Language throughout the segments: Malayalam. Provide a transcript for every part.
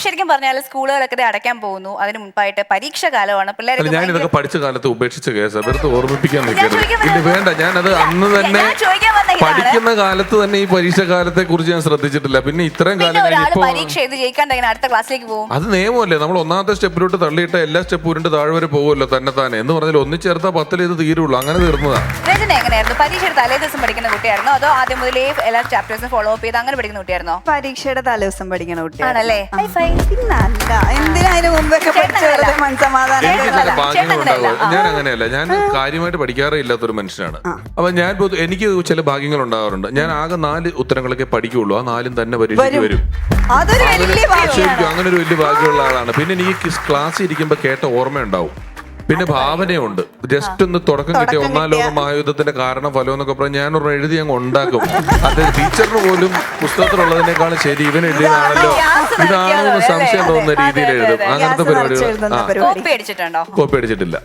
ശരിക്കും പറഞ്ഞാൽ സ്കൂളുകളൊക്കെ അടയ്ക്കാൻ പോകുന്നു, അതിന് മുൻപായിട്ട് പരീക്ഷ കാലമാണ്. പിള്ളേർക്ക് ഞാൻ ഇതൊക്കെ പഠിച്ച കാലത്ത് ഉപേക്ഷിച്ച കേസ് വെറുതെ ഓർമ്മിപ്പിക്കാൻ നിൽക്കരുത്. ഇല്ല വേണ്ട, ഞാനത് അന്ന് തന്നെ പഠിക്കുന്ന കാലത്ത് തന്നെ ഈ പരീക്ഷ കാലത്തെ കുറിച്ച് ഞാൻ ശ്രദ്ധിച്ചിട്ടില്ല. പിന്നെ ഇത്രയും കാലം പരീക്ഷ എഴുതി ജയിക്കാണ്ട് അടുത്ത ക്ലാസ്സിലേക്ക് പോകും. അത് നിയമമല്ലേ? നമ്മൾ ഒന്നാമത്തെ സ്റ്റെപ്പിലോട്ട് തള്ളിയിട്ട് എല്ലാ സ്റ്റെപ്പ് ഉരുണ്ട് താഴെ വരെ പോകുമല്ലോ തന്നെ എന്ന് പറഞ്ഞാൽ ഒന്നിച്ചേർത്താൽ 10 ഇത് തീരുള്ളൂ. അങ്ങനെ തീർന്നതാ. രചന എങ്ങനെയായിരുന്നു? പരീക്ഷയുടെ തലേദിവസം പഠിക്കുന്ന കുട്ടിയായിരുന്നോ അതോ ആദ്യം മുതലേ എല്ലാ ചാപ്റ്റേഴ്സും ഫോളോ അപ്പ് ചെയ്ത് അങ്ങനെ പഠിക്കുന്ന കുട്ടിയായിരുന്നോ? പരീക്ഷയുടെ തലേദിവസം പഠിക്കുന്ന കുട്ടിയാണല്ലേ? എന്തിനായാലും മുമ്പൊക്കെ ഞാൻ അങ്ങനെയല്ല, ഞാൻ കാര്യമായിട്ട് പഠിക്കാറേ ഇല്ലാത്തൊരു മനുഷ്യനാണ്. അപ്പൊ ഞാൻ എനിക്ക് ചില ഭാഗ്യങ്ങൾ ഉണ്ടാവാറുണ്ട്. ഞാൻ ആകെ 4 ഉത്തരങ്ങളൊക്കെ പഠിക്കുള്ളൂ, ആ 4 തന്നെ പരീക്ഷയ്ക്ക് വരും. ശരിക്കും അങ്ങനെ ഒരു വലിയ ഭാഗ്യമുള്ള ആളാണ്. പിന്നെ എനിക്ക് ക്ലാസ്സിൽ ഇരിക്കുമ്പോ കേട്ട ഓർമ്മയുണ്ടാവും, പിന്നെ ഭാവനയുണ്ട്. ജസ്റ്റ് ഒന്ന് തുടക്കം കിട്ടിയ 1-ാം ലോക മഹായുദ്ധത്തിന്റെ കാരണം ഫലം എന്നൊക്കെ പറഞ്ഞ് ഞാൻ ഒരെണ്ണം എഴുതി അങ്ങ് ഉണ്ടാക്കും. അത് ടീച്ചറിന് പോലും പുസ്തകത്തിലുള്ളതിനേക്കാളും ശരി ഇവൻ എഴുതിയതാണല്ലോ, ഇതാണെന്ന് സംശയം തോന്നുന്ന രീതിയിൽ എഴുതും. അങ്ങനത്തെ പരിപാടികൾ. കോപ്പി അടിച്ചിട്ടില്ല.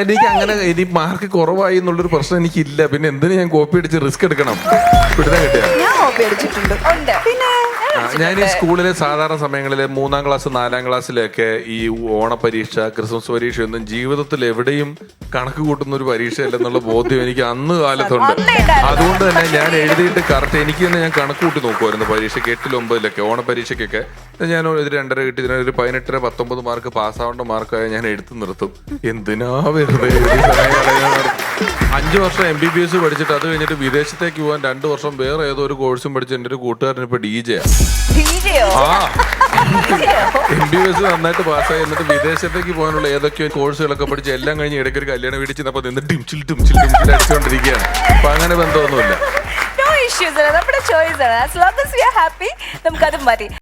എനിക്ക് അങ്ങനെ ഇനി മാർക്ക് കുറവായി എന്നുള്ളൊരു പ്രശ്നം എനിക്കില്ല. പിന്നെ എന്തിനു ഞാൻ കോപ്പി അടിച്ച് റിസ്ക് എടുക്കണം? പിടുത്തം കിട്ടിയ ഞാൻ ഈ സ്കൂളിലെ സാധാരണ സമയങ്ങളിൽ 3-ാം ക്ലാസ് 4-ാം ക്ലാസ്സിലൊക്കെ ഈ ഓണപരീക്ഷ, ക്രിസ്മസ് പരീക്ഷ ഒന്നും ജീവിതത്തിൽ എവിടെയും കണക്ക് കൂട്ടുന്ന ഒരു പരീക്ഷയല്ലെന്നുള്ള ബോധ്യം എനിക്ക് അന്ന് കാലത്തുണ്ട്. അതുകൊണ്ട് തന്നെ ഞാൻ എഴുതിയിട്ട് കറക്റ്റ് എനിക്ക് തന്നെ ഞാൻ കണക്ക് കൂട്ടി നോക്കുമായിരുന്നു. പരീക്ഷയ്ക്ക് 8-9 ഓണപരീക്ഷയ്ക്കൊക്കെ ഞാൻ ഒരു 2.5 കിട്ടി, ഒരു 18-19 മാർക്ക് പാസ്സാവേണ്ട മാർക്കായ ഞാൻ എടുത്തു നിർത്തും. എന്തിനാ വെറുതെ 5 വർഷം MBBS പഠിച്ചിട്ട് അത് കഴിഞ്ഞിട്ട് വിദേശത്തേക്ക് പോകാൻ 2 വർഷം വേറെ ഏതോ ഒരു കോഴ്സും പഠിച്ച് എൻ്റെ ഒരു കൂട്ടുകാരൻ ഇപ്പൊ DJയാ. MBBS നന്നായിട്ട് പാസ്സായി, എന്നിട്ട് വിദേശത്തേക്ക് പോകാനുള്ള ഏതൊക്കെയോ കോഴ്സുകളൊക്കെ പഠിച്ച് എല്ലാം കഴിഞ്ഞ് ഇടയ്ക്ക് ഒരു കല്യാണം വീടിച്ച് നിന്ന് ടിംച്ചിൽ അടിച്ചുകൊണ്ടിരിക്കുകയാണ്. അപ്പൊ അങ്ങനെ ബന്ധമൊന്നുമില്ല. നമ്മുടെ ചോയ്സ് ആണ്. As long as we are happy, നമുക്കത് മതി.